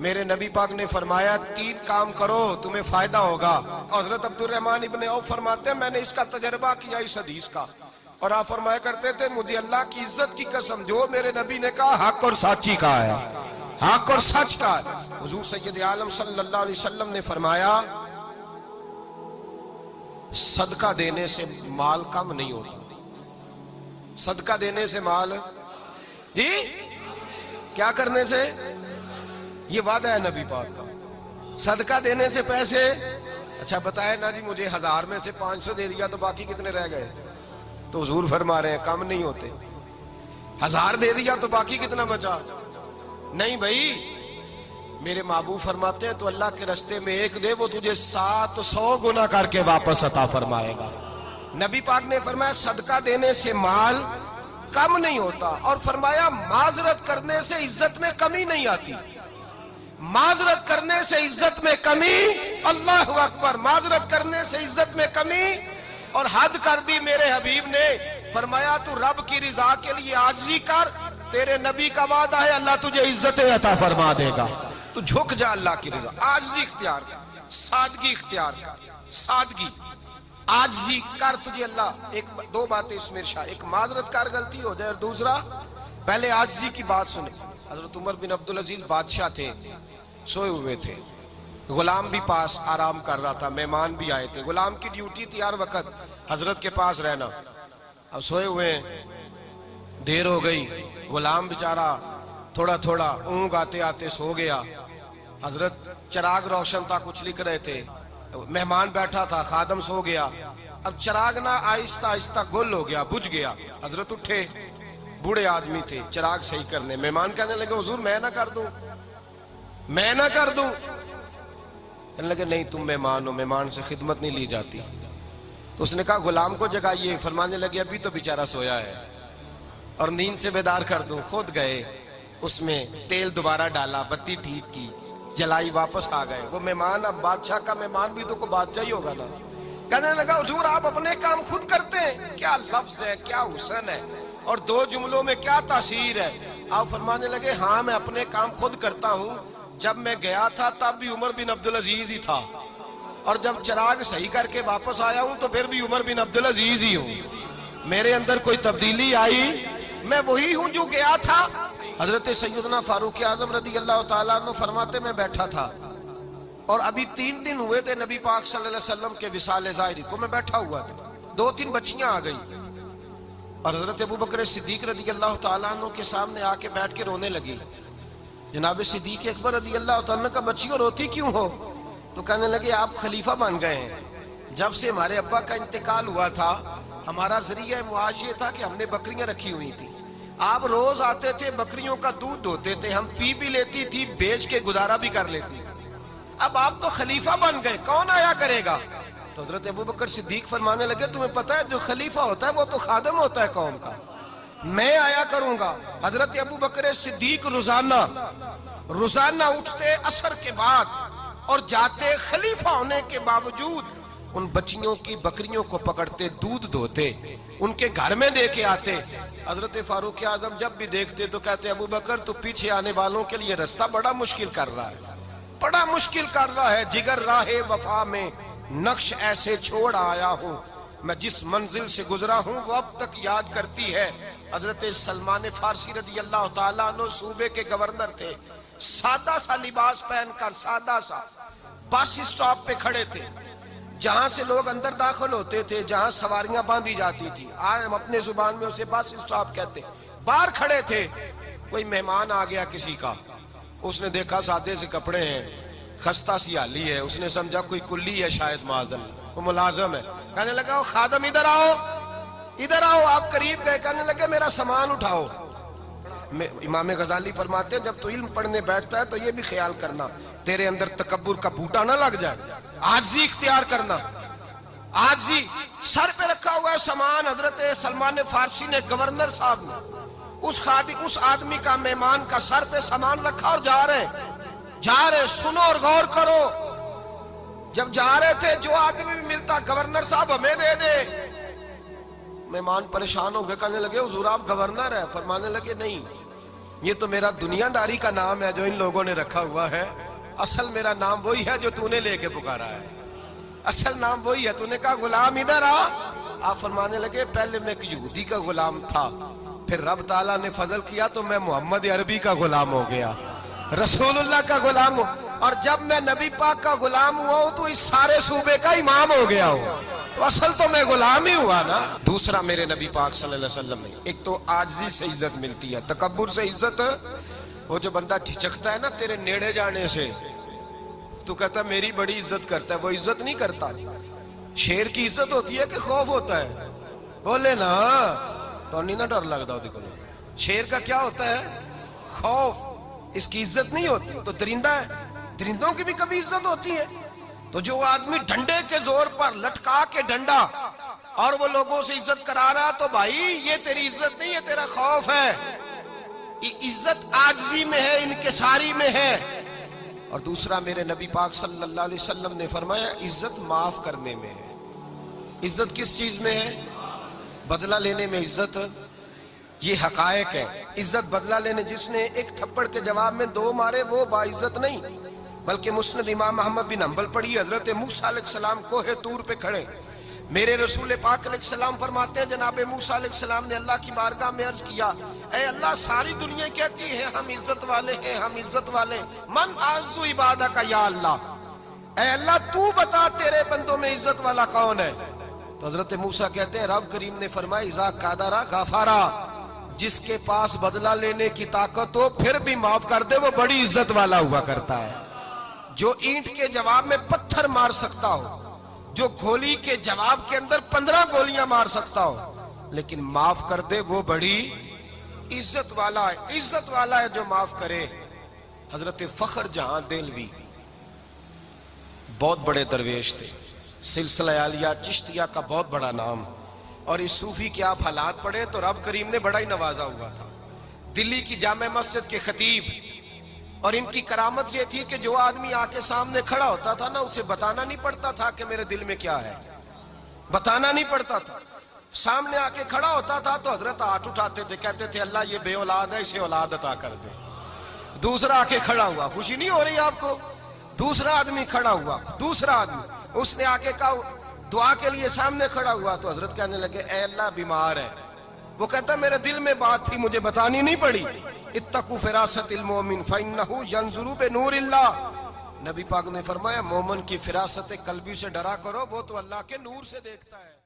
میرے نبی پاک نے فرمایا 3 کام کرو تمہیں فائدہ ہوگا. حضرت عبدالرحمن ابن عوف فرماتے ہیں میں نے اس کا تجربہ کیا اس حدیث کا, اور آپ فرمایا کرتے تھے مجھے اللہ کی عزت کی قسم جو میرے نبی نے کہا حق اور سچی کا ہے, حق اور سچ کا ہے. حضور سید عالم صلی اللہ علیہ وسلم نے فرمایا صدقہ دینے سے مال کم نہیں ہوتا. صدقہ دینے سے مال جی کیا کرنے سے, یہ وعدہ ہے نبی پاک کا. صدقہ دینے سے پیسے, اچھا بتائے نا جی مجھے 1000 میں سے 500 دے دیا تو باقی کتنے رہ گئے؟ تو حضور فرما رہے ہیں کم نہیں ہوتے. 1000 دے دیا تو باقی کتنا بچا؟ نہیں بھائی, میرے محبوب فرماتے ہیں تو اللہ کے رستے میں 1 دے وہ تجھے 700 گنا کر کے واپس عطا فرمائے گا. نبی پاک نے فرمایا صدقہ دینے سے مال کم نہیں ہوتا, اور فرمایا معذرت کرنے سے عزت میں کمی نہیں آتی. معذرت کرنے سے عزت میں کمی, اللہ اکبر, معذرت کرنے سے عزت میں کمی. اور حد کر دی میرے حبیب نے, فرمایا تو رب کی رضا کے لیے عاجزی کر, تیرے نبی کا وعدہ ہے اللہ تجھے عزت عطا فرما دے گا. تو جھک جا اللہ کی رضا, عاجزی اختیار کر, سادگی اختیار کر, سادگی عاجزی کر, تجھے اللہ. 2 باتیں اس میں ارشاد, ایک معذرت کر غلطی ہو جائے, اور دوسرا پہلے عاجزی کی بات سنیں. حضرت عمر بن عبدالعزیز بادشاہ تھے, سوئے ہوئے تھے, غلام بھی پاس آرام کر رہا تھا, مہمان بھی آئے تھے. غلام کی ڈیوٹی تھی ہر وقت حضرت کے پاس رہنا. اب سوئے ہوئے, دیر ہو گئی, غلام بیچارہ تھوڑا تھوڑا اونگ آتے آتے سو گیا. حضرت چراغ روشن تھا, کچھ لکھ رہے تھے, مہمان بیٹھا تھا, خادم سو گیا. اب چراغ نہ آہستہ آہستہ گل ہو گیا, بجھ گیا. حضرت اٹھے, بوڑھے آدمی تھے, چراغ صحیح کرنے. مہمان کہنے لگے حضور میں نہ کر دوں, میں نہ کر دوں. کہنے لگے نہیں تم مہمان ہو, مہمان سے خدمت نہیں لی جاتی. تو اس نے کہا غلام کو جگائیے. فرمانے لگے ابھی تو بیچارہ سویا ہے اور نیند سے بیدار کر دوں. خود گئے, اس میں تیل دوبارہ ڈالا, بتی ٹھیک کی, جلائی, واپس آ گئے. وہ مہمان, اب بادشاہ کا مہمان بھی تو کوئی بادشاہ ہی ہوگا نا. کہنے لگا حضور آپ اپنے کام خود کرتے ہیں, کیا لفظ ہے, کیا حسن ہے, اور 2 جملوں میں کیا تاثیر ہے. آپ فرمانے لگے ہاں میں اپنے کام خود کرتا ہوں. جب میں گیا تھا تب بھی عمر بن عبدالعزیز ہی تھا, اور جب چراغ صحیح کر کے واپس آیا ہوں تو پھر بھی عمر بن عبدالعزیز ہی ہوں. میرے اندر کوئی تبدیلی آئی, میں وہی ہوں جو گیا تھا. حضرت سیدنا فاروق اعظم رضی اللہ تعالیٰ عنہ فرماتے میں بیٹھا تھا, اور ابھی 3 دن ہوئے تھے نبی پاک صلی اللہ علیہ وسلم کے وصال ظاہری کو. میں بیٹھا ہوا تھا, 2-3 بچیاں آ گئی, اور حضرت ابوبکر صدیق رضی اللہ تعالیٰ عنہ کے سامنے آ کے بیٹھ کے رونے لگی. جناب صدیق اکبر رضی اللہ تعالیٰ عنہ کا بچیوں روتی کیوں ہو؟ تو کہنے لگے آپ خلیفہ بن گئے ہیں. جب سے ہمارے ابا کا انتقال ہوا تھا ہمارا ذریعہ معاش یہ تھا کہ ہم نے بکریاں رکھی ہوئی تھی. آپ روز آتے تھے, بکریوں کا دودھ دھوتے تھے, ہم پی بھی لیتی تھی, بیچ کے گزارا بھی کر لیتی. اب آپ تو خلیفہ بن گئے, کون آیا کرے گا؟ تو حضرت ابوبکر صدیق فرمانے لگے تمہیں پتہ ہے جو خلیفہ ہوتا ہے وہ تو خادم ہوتا ہے قوم کا, میں آیا کروں گا. حضرت ابوبکر صدیق روزانہ اٹھتے عصر کے بعد اور جاتے, خلیفہ ہونے کے باوجود ان بچیوں کی بکریوں کو پکڑتے, دودھ دھوتے, ان کے گھر میں دے کے آتے. حضرت فاروق اعظم جب بھی دیکھتے تو کہتے ابوبکر تو پیچھے آنے والوں کے لیے رستہ بڑا مشکل کر رہا ہے, بڑا مشکل کر رہا ہے. جگر راہ وفا میں نقش ایسے چھوڑ آیا ہوں, میں جس منزل سے گزرا ہوں وہ اب تک یاد کرتی ہے. حضرت سلمان فارسی رضی اللہ تعالیٰ عنہ صوبے کے گورنر تھے, سادہ سا لباس پہن کر, سادہ سا, بس اسٹاپ پہ کھڑے تھے, جہاں سے لوگ اندر داخل ہوتے تھے, جہاں سواریاں باندھی جاتی تھی, آج ہم اپنے زبان میں اسے بس اسٹاپ کہتے. باہر کھڑے تھے, کوئی مہمان آ گیا کسی کا, اس نے دیکھا سادے سے کپڑے ہیں, خستہ سی حالی ہے, اس نے سمجھا کوئی کلی ہے شاید, معاذ اللہ کوئی ملازم ہے. کہنے لگا خادم ادھر آؤ, ادھر آؤ. آپ قریب گئے, کہنے لگے میرا سامان اٹھاؤ. امام غزالی فرماتے ہیں جب تو علم پڑھنے بیٹھتا ہے تو یہ بھی خیال کرنا تیرے اندر تکبر کا بوٹا نہ لگ جائے, عاجزی اختیار کرنا. عاجزی, سر پہ رکھا ہوا ہے سامان. حضرت سلمان فارسی نے, گورنر صاحب نے, اس آدمی کا, مہمان کا سر پہ سامان رکھا اور جا رہے. سنو اور غور کرو. جب جا رہے تھے جو آدمی بھی ملتا, گورنر صاحب ہمیں دے دے. مہمان پریشان ہو گئے, کہنے لگے حضور آپ گورنر ہیں؟ فرمانے لگے نہیں, یہ تو میرا دنیا داری کا نام ہے جو ان لوگوں نے رکھا ہوا ہے، اصل میرا نام وہی ہے جو تو نے لے کے پکارا ہے، اصل نام وہی ہے۔ تو نے کہا غلام ادھر آ، آپ فرمانے لگے پہلے میں ایک یہودی کا غلام تھا، پھر رب تعالیٰ نے فضل کیا تو میں محمد عربی کا غلام ہو گیا، رسول اللہ کا غلام ہوں، اور جب میں نبی پاک کا غلام ہوا ہوں تو اس سارے صوبے کا امام ہو گیا ہوں، تو اصل تو میں غلام ہی ہوا نا۔ دوسرا میرے نبی پاک صلی اللہ علیہ وسلم نے، ایک تو عاجزی سے عزت ملتی ہے، تکبر سے عزت، وہ جو بندہ جھجکتا ہے نا تیرے نیڑے جانے سے، تو کہتا ہے میری بڑی عزت کرتا ہے، وہ عزت نہیں کرتا۔ شیر کی عزت ہوتی ہے کہ خوف ہوتا ہے؟ بولے نا تو نہیں نہ ڈر لگتا ہوتی کو۔ شیر کا کیا ہوتا ہے؟ خوف، اس کی عزت نہیں ہوتی۔ تو درندہ ہے، درندوں کی بھی کبھی عزت ہوتی ہے؟ تو جو آدمی ڈنڈے کے زور پر لٹکا کے ڈنڈا اور وہ لوگوں سے عزت کرا رہا، تو بھائی یہ تیری عزت نہیں ہے، تیرا خوف ہے۔ عزت عاجزی میں ہے، انکساری میں ہے۔ اور دوسرا میرے نبی پاک صلی اللہ علیہ وسلم نے فرمایا عزت معاف کرنے میں ہے۔ عزت کس چیز میں ہے؟ بدلہ لینے میں عزت، یہ حقائق ہے۔ عزت بدلہ لینے، جس نے ایک تھپڑ کے جواب میں دو مارے وہ باعزت نہیں، بلکہ مسند امام احمد بن حنبل پڑھی، حضرت موسیٰ علیہ السلام کوہ طور پہ کھڑے، میرے رسول پاک علیہ السلام فرماتے ہیں جناب موسیٰ علیہ السلام نے اللہ کی بارگاہ میں عرض کیا، اے اللہ ساری دنیا کہتی ہے ہم عزت والے ہیں، ہم عزت والے، من اعز عبادک یا اللہ، اے اللہ تو بتا تیرے بندوں میں عزت والا کون ہے؟ تو حضرت موسیٰ کہتے ہیں رب کریم نے فرمایا اذا قادرا غفارا، جس کے پاس بدلہ لینے کی طاقت ہو پھر بھی معاف کر دے وہ بڑی عزت والا ہوا کرتا ہے۔ جو اینٹ کے جواب میں پتھر مار سکتا ہو، جو گولی کے جواب کے اندر 15 گولیاں مار سکتا ہو، لیکن معاف کر دے وہ بڑی عزت والا ہے۔ عزت والا ہے جو معاف کرے۔ حضرت فخر جہاں دہلوی بہت بڑے درویش تھے، سلسلہ عالیہ چشتیہ کا بہت بڑا نام، اور اس صوفی کے آپ حالات پڑھیں تو رب کریم نے بڑا ہی نوازا ہوا تھا۔ دلی کی جامع مسجد کے خطیب، اور ان کی کرامت یہ تھی کہ جو آدمی آ کے سامنے کھڑا ہوتا تھا نا اسے بتانا نہیں پڑتا تھا کہ میرے دل میں کیا ہے، بتانا نہیں پڑتا تھا۔ سامنے آ کے کھڑا ہوتا تھا تو حضرت ہاتھ اٹھاتے تھے، کہتے تھے اللہ یہ بے اولاد ہے اسے اولاد عطا کر دے۔ دوسرا آ کے کھڑا ہوا، خوشی نہیں ہو رہی آپ کو؟ دوسرا آدمی کھڑا ہوا، دوسرا آدمی اس نے آ کے کہا دعا کے لیے سامنے کھڑا ہوا، تو حضرت کہنے لگے اے اللہ بیمار ہے، وہ کہتا میرے دل میں بات تھی مجھے بتانی نہیں پڑی، اتقوا فراست المومن فإنہ ینظر بنور اللہ، نبی پاک نے فرمایا مومن کی فراست قلبی سے ڈرا کرو، وہ تو اللہ کے نور سے دیکھتا ہے۔